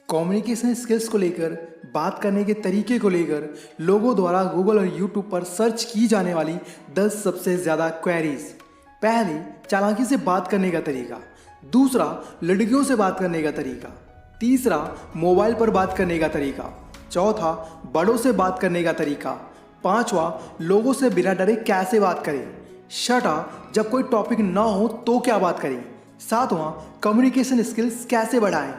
Communication skills को लेकर, बात करने के तरीके को लेकर लोगों द्वारा गूगल और यूट्यूब पर सर्च की जाने वाली 10 सबसे ज़्यादा क्वेरीज। पहली, चालाकी से बात करने का तरीका। दूसरा, लड़कियों से बात करने का तरीका। तीसरा, मोबाइल पर बात करने का तरीका। चौथा, बड़ों से बात करने का तरीका। पांचवा, लोगों से बिना डरे कैसे बात करें। छठा, जब कोई टॉपिक ना हो तो क्या बात करें। सातवां, कम्युनिकेशन स्किल्स कैसे बढ़ाएं।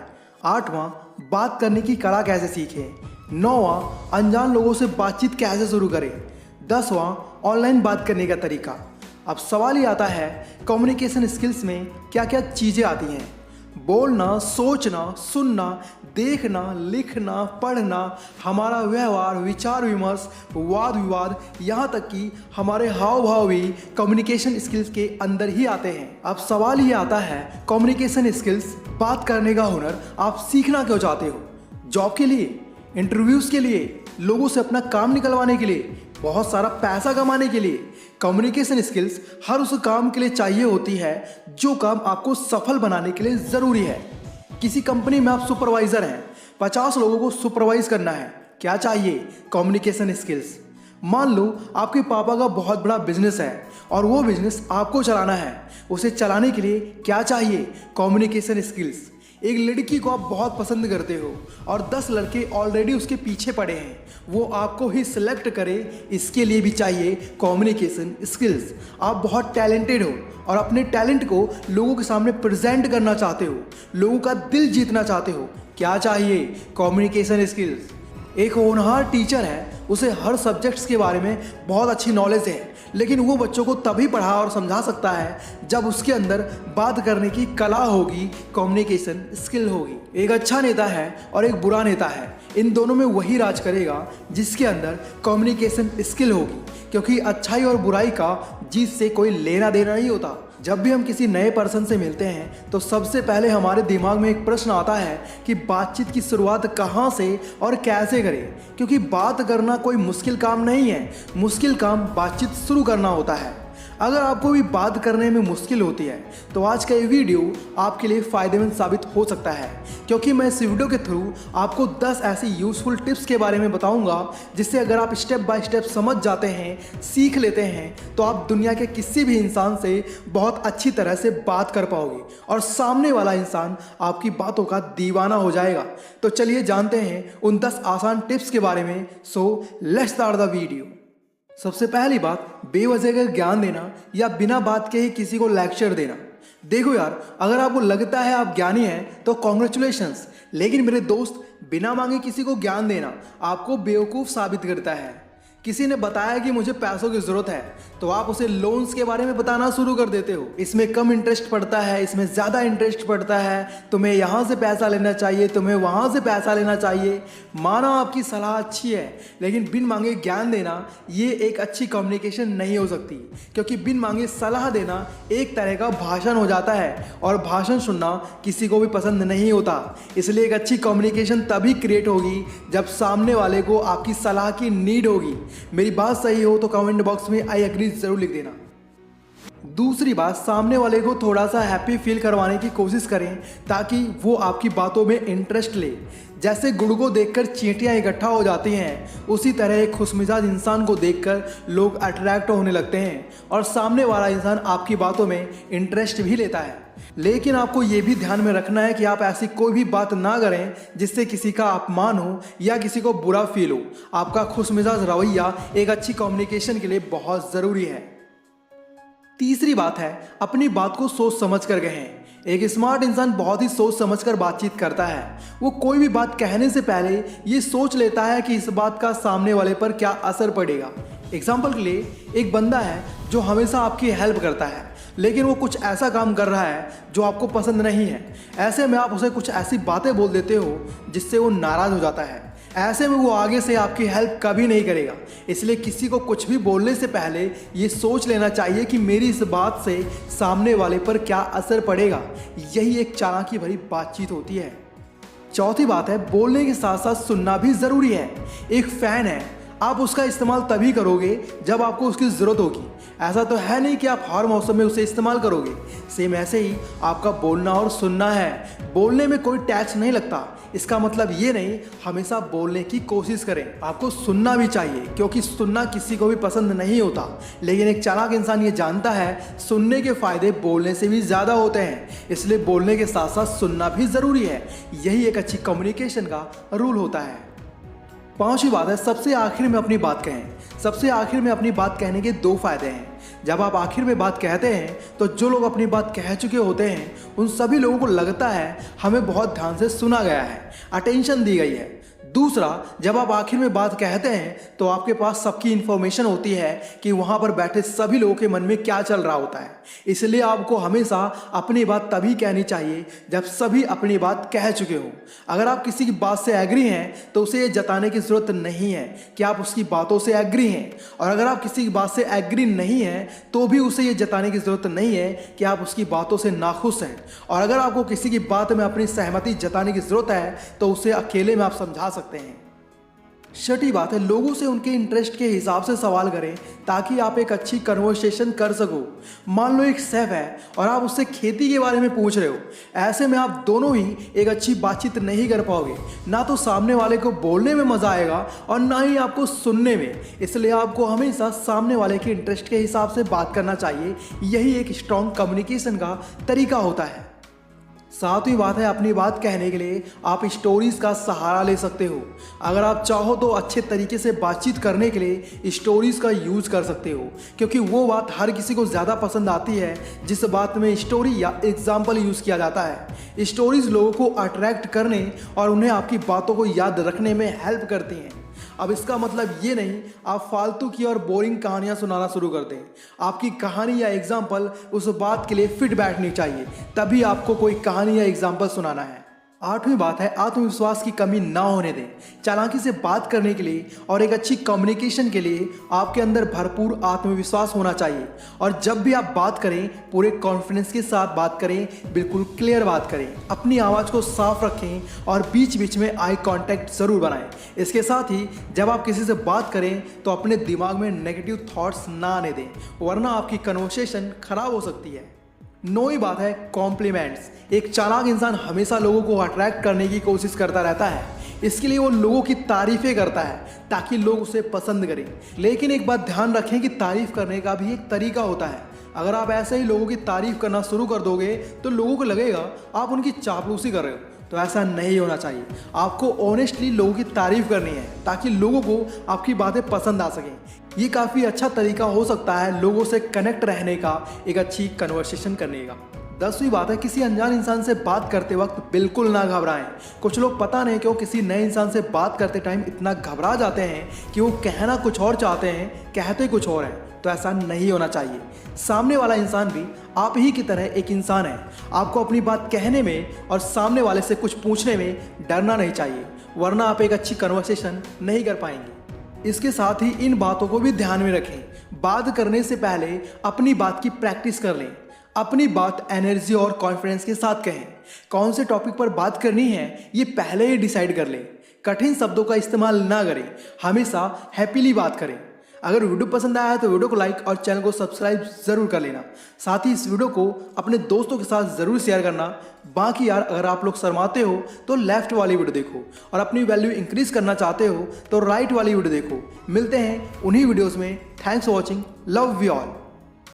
आठवां, बात करने की कला कैसे सीखें। नौवां, अनजान लोगों से बातचीत कैसे शुरू करें। 10वां, ऑनलाइन बात करने का तरीका। अब सवाल ये आता है, कम्युनिकेशन स्किल्स में क्या क्या चीज़ें आती हैं। बोलना, सोचना, सुनना, देखना, लिखना, पढ़ना, हमारा व्यवहार, विचार विमर्श, वाद विवाद, यहाँ तक कि हमारे हाव भाव भी कम्युनिकेशन स्किल्स के अंदर ही आते हैं। अब सवाल ये आता है, कम्युनिकेशन स्किल्स, बात करने का हुनर आप सीखना क्यों चाहते हो? जॉब के लिए, इंटरव्यूज़ के लिए, लोगों से अपना काम निकलवाने के लिए, बहुत सारा पैसा कमाने के लिए। कम्युनिकेशन स्किल्स हर उस काम के लिए चाहिए होती है जो काम आपको सफल बनाने के लिए ज़रूरी है। किसी कंपनी में आप सुपरवाइज़र हैं, 50 लोगों को सुपरवाइज करना है, क्या चाहिए? Communication skills. मान लो आपके पापा का बहुत बड़ा बिजनेस है और वो बिजनेस आपको चलाना है, उसे चलाने के लिए क्या चाहिए? Communication skills. एक लड़की को आप बहुत पसंद करते हो और 10 लड़के ऑलरेडी उसके पीछे पड़े हैं, वो आपको ही सिलेक्ट करे, इसके लिए भी चाहिए कम्युनिकेशन स्किल्स। आप बहुत टैलेंटेड हो और अपने टैलेंट को लोगों के सामने प्रेजेंट करना चाहते हो, लोगों का दिल जीतना चाहते हो, क्या चाहिए? Communication skills. एक होनहार टीचर है, उसे हर सब्जेक्ट्स के बारे में बहुत अच्छी नॉलेज है, लेकिन वो बच्चों को तभी पढ़ा और समझा सकता है जब उसके अंदर बात करने की कला होगी, कम्युनिकेशन स्किल होगी। एक अच्छा नेता है और एक बुरा नेता है, इन दोनों में वही राज करेगा जिसके अंदर कम्युनिकेशन स्किल होगी, क्योंकि अच्छाई और बुराई का जीत से कोई लेना देना नहीं होता। जब भी हम किसी नए पर्सन से मिलते हैं तो सबसे पहले हमारे दिमाग में एक प्रश्न आता है कि बातचीत की शुरुआत कहाँ से और कैसे करें, क्योंकि बात करना कोई मुश्किल काम नहीं है, मुश्किल काम बातचीत शुरू करना होता है। अगर आपको भी बात करने में मुश्किल होती है तो आज का ये वीडियो आपके लिए फ़ायदेमंद साबित हो सकता है, क्योंकि मैं इस वीडियो के थ्रू आपको 10 ऐसी यूज़फुल टिप्स के बारे में बताऊंगा जिससे अगर आप स्टेप बाय स्टेप समझ जाते हैं, सीख लेते हैं, तो आप दुनिया के किसी भी इंसान से बहुत अच्छी तरह से बात कर पाओगे और सामने वाला इंसान आपकी बातों का दीवाना हो जाएगा। तो चलिए जानते हैं उन 10 आसान टिप्स के बारे में। So let's start the video. सबसे पहली बात, बेवजह का ज्ञान देना या बिना बात के ही किसी को लेक्चर देना। देखो यार, अगर आपको लगता है आप ज्ञानी हैं तो कॉन्ग्रेचुलेशंस, लेकिन मेरे दोस्त, बिना मांगे किसी को ज्ञान देना आपको बेवकूफ़ साबित करता है। किसी ने बताया कि मुझे पैसों की ज़रूरत है तो आप उसे लोन्स के बारे में बताना शुरू कर देते हो। इसमें कम इंटरेस्ट पड़ता है, इसमें ज़्यादा इंटरेस्ट पड़ता है, तुम्हें यहाँ से पैसा लेना चाहिए, तुम्हें वहाँ से पैसा लेना चाहिए। माना आपकी सलाह अच्छी है, लेकिन बिन मांगे ज्ञान देना ये एक अच्छी कम्युनिकेशन नहीं हो सकती, क्योंकि बिन मांगे सलाह देना एक तरह का भाषण हो जाता है और भाषण सुनना किसी को भी पसंद नहीं होता। इसलिए एक अच्छी कम्युनिकेशन तभी क्रिएट होगी जब सामने वाले को आपकी सलाह की नीड होगी। मेरी बात सही हो तो कमेंट बॉक्स में आई एग्री जरूर लिख देना। दूसरी बात, सामने वाले को थोड़ा सा हैप्पी फील करवाने की कोशिश करें ताकि वो आपकी बातों में इंटरेस्ट ले। जैसे गुड़ को देखकर चींटियां इकट्ठा हो जाती हैं, उसी तरह एक खुशमिजाज इंसान को देखकर लोग अट्रैक्ट होने लगते हैं और सामने वाला इंसान आपकी बातों में इंटरेस्ट भी लेता है। लेकिन आपको ये भी ध्यान में रखना है कि आप ऐसी कोई भी बात ना करें जिससे किसी का अपमान हो या किसी को बुरा फील हो। आपका खुशमिजाज रवैया एक अच्छी कम्युनिकेशन के लिए बहुत ज़रूरी है। तीसरी बात है, अपनी बात को सोच समझ कर कहें। एक स्मार्ट इंसान बहुत ही सोच समझ कर बातचीत करता है। वो कोई भी बात कहने से पहले ये सोच लेता है कि इस बात का सामने वाले पर क्या असर पड़ेगा। एग्जाम्पल के लिए, एक बंदा है जो हमेशा आपकी हेल्प करता है, लेकिन वो कुछ ऐसा काम कर रहा है जो आपको पसंद नहीं है। ऐसे में आप उसे कुछ ऐसी बातें बोल देते हो जिससे वो नाराज़ हो जाता है। ऐसे में वो आगे से आपकी हेल्प कभी नहीं करेगा। इसलिए किसी को कुछ भी बोलने से पहले ये सोच लेना चाहिए कि मेरी इस बात से सामने वाले पर क्या असर पड़ेगा। यही एक चालाकी भरी बातचीत होती है। चौथी बात है, बोलने के साथ साथ सुनना भी ज़रूरी है। एक फ़ैन है, आप उसका इस्तेमाल तभी करोगे जब आपको उसकी ज़रूरत होगी। ऐसा तो है नहीं कि आप हर मौसम में उसे इस्तेमाल करोगे। सेम ऐसे ही आपका बोलना और सुनना है। बोलने में कोई टैक्स नहीं लगता। इसका मतलब ये नहीं हमेशा बोलने की कोशिश करें, आपको सुनना भी चाहिए, क्योंकि सुनना किसी को भी पसंद नहीं होता। लेकिन एक चालाक इंसान ये जानता है सुनने के फायदे बोलने से भी ज़्यादा होते हैं, इसलिए बोलने के साथ साथ सुनना भी ज़रूरी है। यही एक अच्छी कम्युनिकेशन का रूल होता है। पांचवी बात है, सबसे आखिर में अपनी बात कहें। सबसे आखिर में अपनी बात कहने के दो फायदे हैं। जब आप आखिर में बात कहते हैं तो जो लोग अपनी बात कह चुके होते हैं उन सभी लोगों को लगता है हमें बहुत ध्यान से सुना गया है, अटेंशन दी गई है। दूसरा, जब आप आखिर में बात कहते हैं तो आपके पास सबकी इंफॉर्मेशन होती है कि वहाँ पर बैठे सभी लोगों के मन में क्या चल रहा होता है। इसलिए आपको हमेशा अपनी बात तभी कहनी चाहिए जब सभी अपनी बात कह चुके हों। अगर आप किसी की बात से एग्री हैं तो उसे ये जताने की ज़रूरत नहीं है कि आप उसकी बातों से एग्री हैं, और अगर आप किसी की बात से एग्री नहीं हैं तो भी उसे ये जताने की ज़रूरत नहीं है कि आप उसकी बातों से नाखुश हैं। और अगर आपको किसी की बात में अपनी सहमति जताने की ज़रूरत है तो उसे अकेले में आप समझा सकते हैं। छठी बात है, लोगों से उनके इंटरेस्ट के हिसाब से सवाल करें ताकि आप एक अच्छी कन्वर्सेशन कर सको। मान लो एक शेफ है और आप उससे खेती के बारे में पूछ रहे हो। ऐसे में आप दोनों ही एक अच्छी बातचीत नहीं कर पाओगे। ना तो सामने वाले को बोलने में मज़ा आएगा और ना ही आपको सुनने में। इसलिए आपको हमेशा सामने वाले के इंटरेस्ट के हिसाब से बात करना चाहिए। यही एक स्ट्रॉन्ग कम्युनिकेशन का तरीका होता है। सातवीं बात है, अपनी बात कहने के लिए आप स्टोरीज़ का सहारा ले सकते हो। अगर आप चाहो तो अच्छे तरीके से बातचीत करने के लिए स्टोरीज़ का यूज़ कर सकते हो, क्योंकि वो बात हर किसी को ज़्यादा पसंद आती है जिस बात में स्टोरी या एग्जाम्पल यूज़ किया जाता है। स्टोरीज़ लोगों को अट्रैक्ट करने और उन्हें आपकी बातों को याद रखने में हेल्प करती हैं। अब इसका मतलब ये नहीं आप फालतू की और बोरिंग कहानियाँ सुनाना शुरू कर दें। आपकी कहानी या एग्जाम्पल उस बात के लिए फिट बैठनी चाहिए, तभी आपको कोई कहानी या एग्जाम्पल सुनाना है। आठवीं बात है, आत्मविश्वास की कमी ना होने दें। चालाकी से बात करने के लिए और एक अच्छी कम्युनिकेशन के लिए आपके अंदर भरपूर आत्मविश्वास होना चाहिए। और जब भी आप बात करें पूरे कॉन्फिडेंस के साथ बात करें, बिल्कुल क्लियर बात करें, अपनी आवाज़ को साफ रखें और बीच बीच में आई कांटेक्ट ज़रूर बनाएं। इसके साथ ही जब आप किसी से बात करें तो अपने दिमाग में नेगेटिव थॉट्स ना आने दें, वरना आपकी कन्वर्सेशन खराब हो सकती है। नौवीं बात है, कॉम्प्लीमेंट्स। एक चालाक इंसान हमेशा लोगों को अट्रैक्ट करने की कोशिश करता रहता है। इसके लिए वो लोगों की तारीफ़ें करता है ताकि लोग उसे पसंद करें। लेकिन एक बात ध्यान रखें कि तारीफ़ करने का भी एक तरीका होता है। अगर आप ऐसे ही लोगों की तारीफ़ करना शुरू कर दोगे तो लोगों को लगेगा आप उनकी चापलूसी कर रहे हो। तो ऐसा नहीं होना चाहिए। आपको ऑनेस्टली लोगों की तारीफ़ करनी है ताकि लोगों को आपकी बातें पसंद आ सकें। ये काफ़ी अच्छा तरीका हो सकता है लोगों से कनेक्ट रहने का, एक अच्छी कन्वर्सेशन करने का। 10वीं बात है, किसी अनजान इंसान से बात करते वक्त बिल्कुल ना घबराएं। कुछ लोग पता नहीं क्यों किसी नए इंसान से बात करते टाइम इतना घबरा जाते हैं कि वो कहना कुछ और चाहते हैं, कहते कुछ और हैं। तो ऐसा नहीं होना चाहिए। सामने वाला इंसान भी आप ही की तरह एक इंसान है। आपको अपनी बात कहने में और सामने वाले से कुछ पूछने में डरना नहीं चाहिए, वरना आप एक अच्छी कन्वर्सेशन नहीं कर पाएंगे। इसके साथ ही इन बातों को भी ध्यान में रखें। बात करने से पहले अपनी बात की प्रैक्टिस कर लें। अपनी बात एनर्जी और कॉन्फिडेंस के साथ कहें। कौन से टॉपिक पर बात करनी है ये पहले ही डिसाइड कर लें। कठिन शब्दों का इस्तेमाल ना करें, हमेशा हैप्पीली बात करें। अगर वीडियो पसंद आया है तो वीडियो को लाइक और चैनल को सब्सक्राइब ज़रूर कर लेना। साथ ही इस वीडियो को अपने दोस्तों के साथ ज़रूर शेयर करना। बाकी यार, अगर आप लोग शर्माते हो तो लेफ्ट वाली वीडियो देखो, और अपनी वैल्यू इंक्रीज करना चाहते हो तो राइट वाली वीडियो देखो। मिलते हैं उन्हीं वीडियोज़ में। Thanks for watching. Love you all.